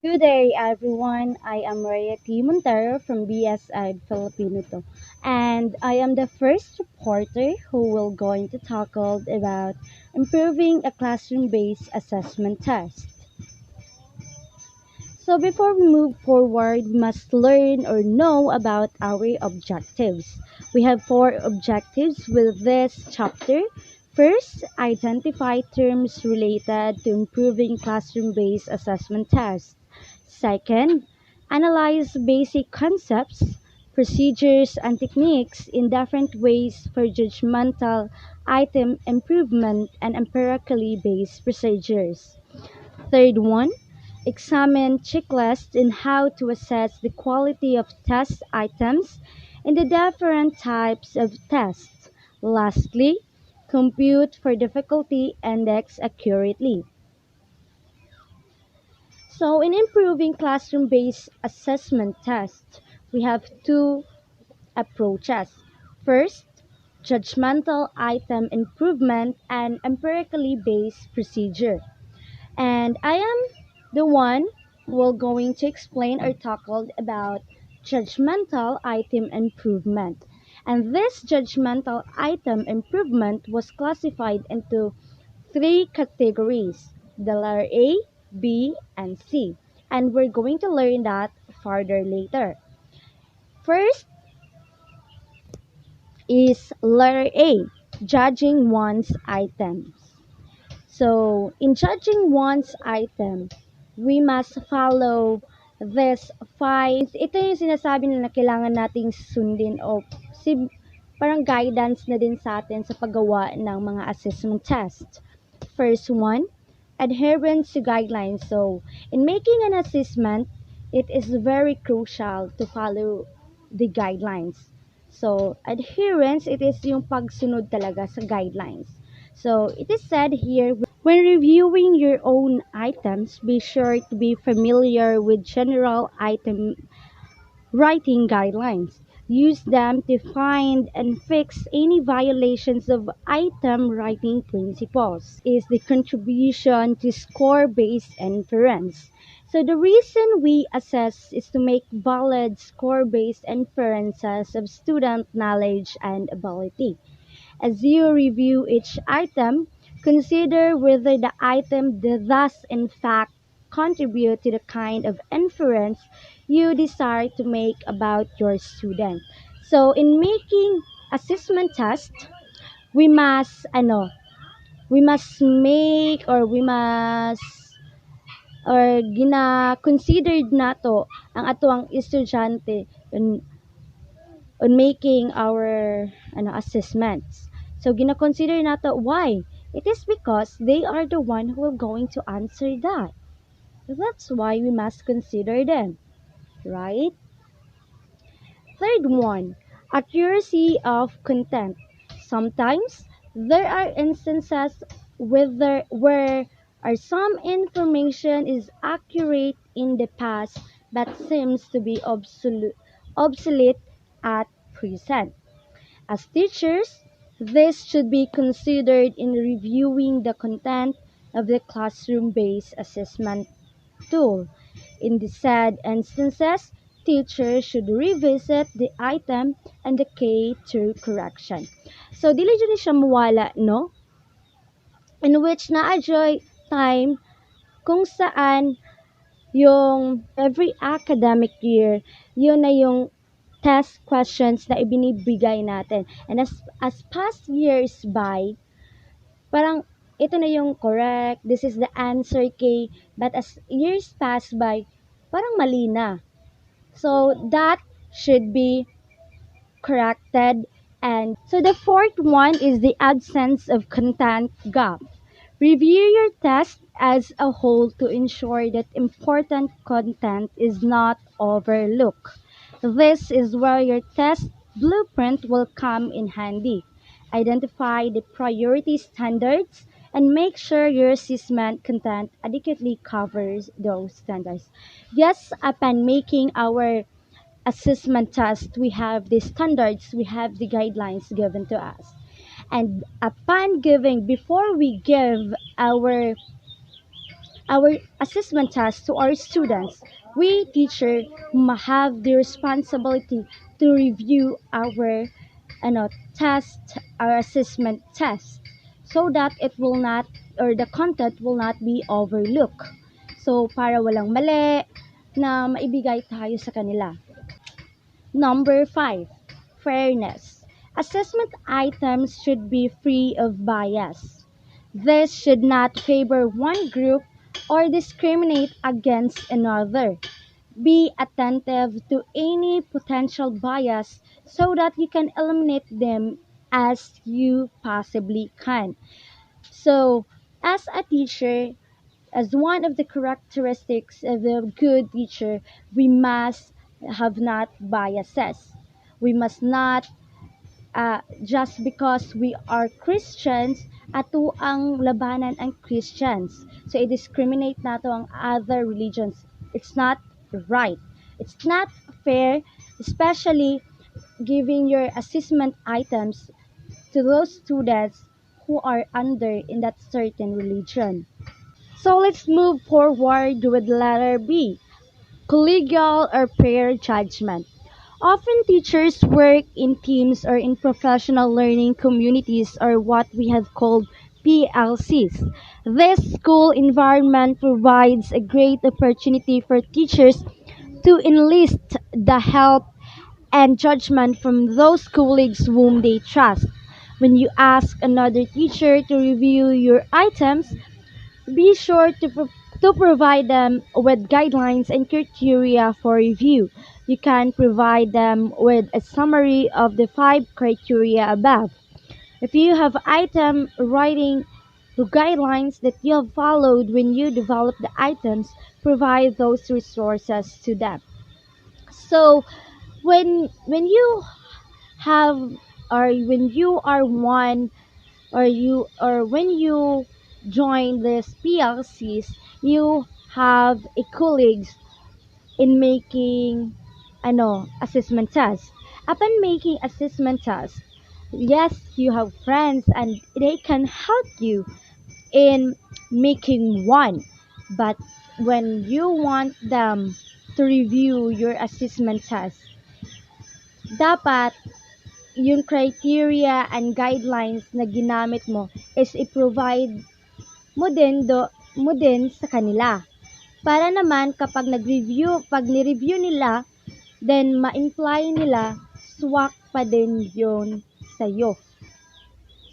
Good day, everyone. I am Rhea T. Montero from BSEDFIL Filipino to, and I am the first reporter who will going to tackle about improving a classroom-based assessment test. So before we move forward, we must learn or know about our objectives. We have four objectives with this chapter. First, identify terms related to improving classroom-based assessment tests. Second, analyze basic concepts, procedures, and techniques in different ways for judgmental item improvement and empirically based procedures. Third one, examine checklists in how to assess the quality of test items in the different types of tests. Lastly, compute for difficulty index accurately. So, in improving classroom based assessment tests, we have two approaches. First, judgmental item improvement and empirically based procedure. And I am the one who will going to explain or tackle about judgmental item improvement. And this judgmental item improvement was classified into three categories: the letter A, B, and C. And we're going to learn that further later. First is letter A, judging one's items. So, in judging one's item, we must follow this five. Ito yung sinasabi na kailangan nating sundin o parang guidance na din sa atin sa paggawa ng mga assessment test. First one, adherence to guidelines. So, in making an assessment, it is very crucial to follow the guidelines. So, adherence, it is yung pagsunod talaga sa guidelines. So, it is said here, when reviewing your own items, be sure to be familiar with general item writing guidelines. Use them to find and fix any violations of item writing principles. Is the contribution to score-based inference. So the reason we assess is to make valid score-based inferences of student knowledge and ability. As you review each item, consider whether the item does in fact contribute to the kind of inference you desire to make about your student. So in making assessment test, we must we must make or we must or gina-considered nato ang atuang estudyante on making our assessments. So gina-consider nato why? It is because they are the one who are going to answer that. That's why we must consider them, right? Third one, accuracy of content. Sometimes there are instances where some information is accurate in the past but seems to be obsolete at present. As teachers, this should be considered in reviewing the content of the classroom-based assessment tool. In the said instances, teachers should revisit the item and the K through correction. So, dili dyan ni siya mawala, no? In which na-enjoy time kung saan yung every academic year, yun na yung test questions na ibinibigay natin. And as past years by, parang ito na yung correct, this is the answer key, but as years pass by, parang mali na. So, that should be corrected. And so, the fourth one is the absence of content gap. Review your test as a whole to ensure that important content is not overlooked. This is where your test blueprint will come in handy. Identify the priority standards and make sure your assessment content adequately covers those standards. Yes, upon making our assessment test, we have the standards, we have the guidelines given to us. And upon giving, before we give our our assessment test to our students, we teacher have the responsibility to review our test, our assessment test, so that it will not, or the content will not be overlooked. So para walang mali na maibigay tayo sa kanila. Number 5, fairness. Assessment items should be free of bias. This should not favor one group or discriminate against another. Be attentive to any potential bias so that you can eliminate them as you possibly can. So, as a teacher, as one of the characteristics of a good teacher, we must have not biases. We must not, just because we are Christians, ato ang labanan ang Christians. So, i-discriminate nato ang other religions. It's not right. It's not fair, especially giving your assessment items to those students who are under in that certain religion. So let's move forward with letter B, collegial or peer judgment. Often teachers work in teams or in professional learning communities, or what we have called PLCs. This school environment provides a great opportunity for teachers to enlist the help and judgment from those colleagues whom they trust. When you ask another teacher to review your items, be sure to provide them with guidelines and criteria for review. You can provide them with a summary of the 5 criteria above. If you have item writing the guidelines that you have followed when you develop the items, provide those resources to them. So when you have, or when you are one, or when you join this PLCs, you have a colleagues in making assessment test. Upon making assessment test, yes, you have friends and they can help you in making one. But when you want them to review your assessment test, dapat yung criteria and guidelines na ginamit mo is i-provide mo din sa kanila. Para naman kapag pag ni-review nila, then ma-imply nila, swak pa din yun sa'yo.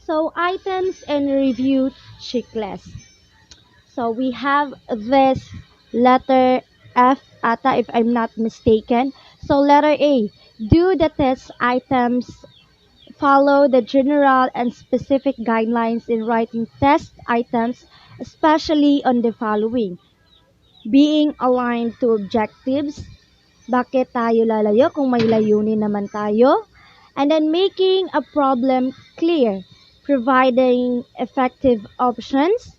So, items and review checklist. So, we have this letter F ata, if I'm not mistaken. So, letter A, do the test items follow the general and specific guidelines in writing test items, especially on the following: being aligned to objectives, bakit tayo lalayo kung may layunin naman tayo, and then making a problem clear, providing effective options,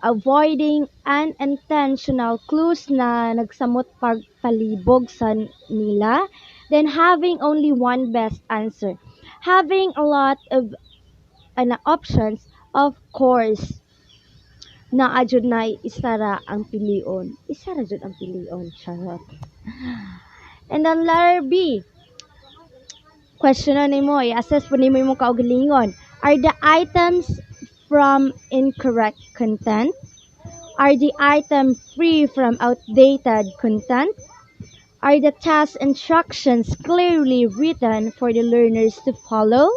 avoiding unintentional clues na nagsamot pagpalibog sa nila, then having only one best answer. Having a lot of options, of course, na adjud na isara ang pilion. Isara jud ang pilion, charot. And then letter B, question na nimo, i-assess po nimo imong kaugalingon. Are the items from incorrect content? Are the items free from outdated content? Are the task instructions clearly written for the learners to follow?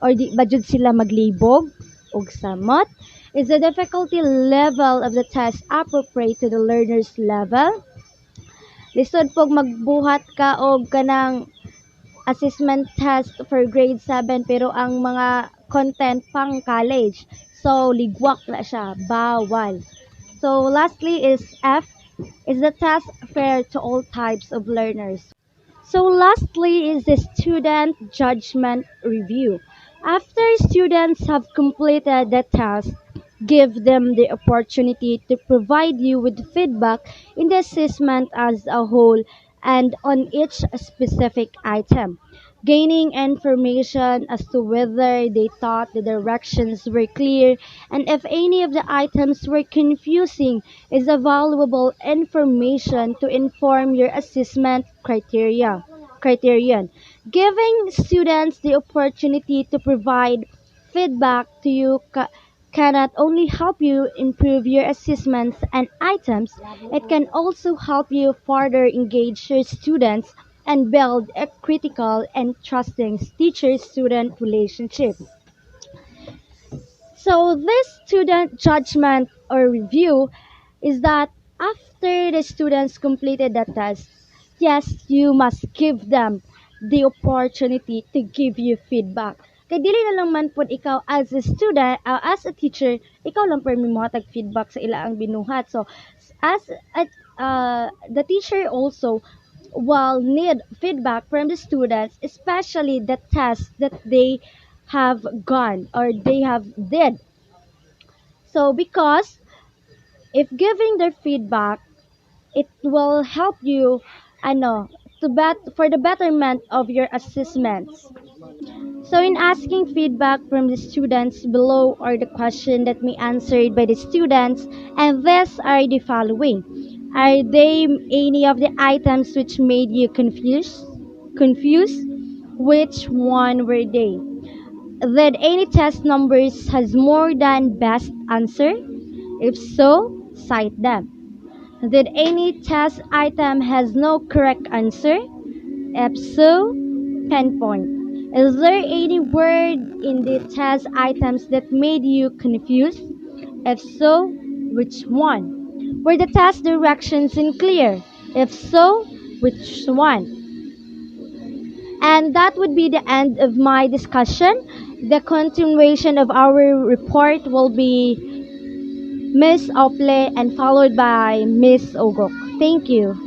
Or di ba jud sila maglibog og samot? Is the difficulty level of the test appropriate to the learner's level? Lisod pog magbuhat ka og kanang assessment test for grade 7 pero ang mga content pang college. So, ligwak na siya. Bawal. So, lastly is F. Is the test fair to all types of learners? So, lastly is the student judgment review. After students have completed the test, give them the opportunity to provide you with feedback in the assessment as a whole and on each specific item. gaining information as to whether they thought the directions were clear and if any of the items were confusing is a valuable information to inform your assessment criterion. Giving students the opportunity to provide feedback to you can not only help you improve your assessments and items, it can also help you further engage your students and build a critical and trusting teacher-student relationship. So this student judgment or review is that after the students completed the test, yes, you must give them the opportunity to give you feedback. Kay dili na lang man pod ikaw as a student, as a teacher, ikaw lang per mimuhatag feedback sa ila ang binuhat. So as a, the teacher also will need feedback from the students, especially the tests that they have gone or they have did. So because if giving their feedback, it will help you ano for the betterment of your assessments. So in asking feedback from the students, below are the questions that be answered by the students, and these are the following. Are they any of the items which made you confused? Confused? Which one were they? Did any test numbers has more than best answer? If so, cite them. Did any test item has no correct answer? If so, pinpoint. Is there any word in the test items that made you confused? If so, which one? Were the test directions unclear? If so, which one? And that would be the end of my discussion. The continuation of our report will be Miss Ople and followed by Miss Ogok. Thank you.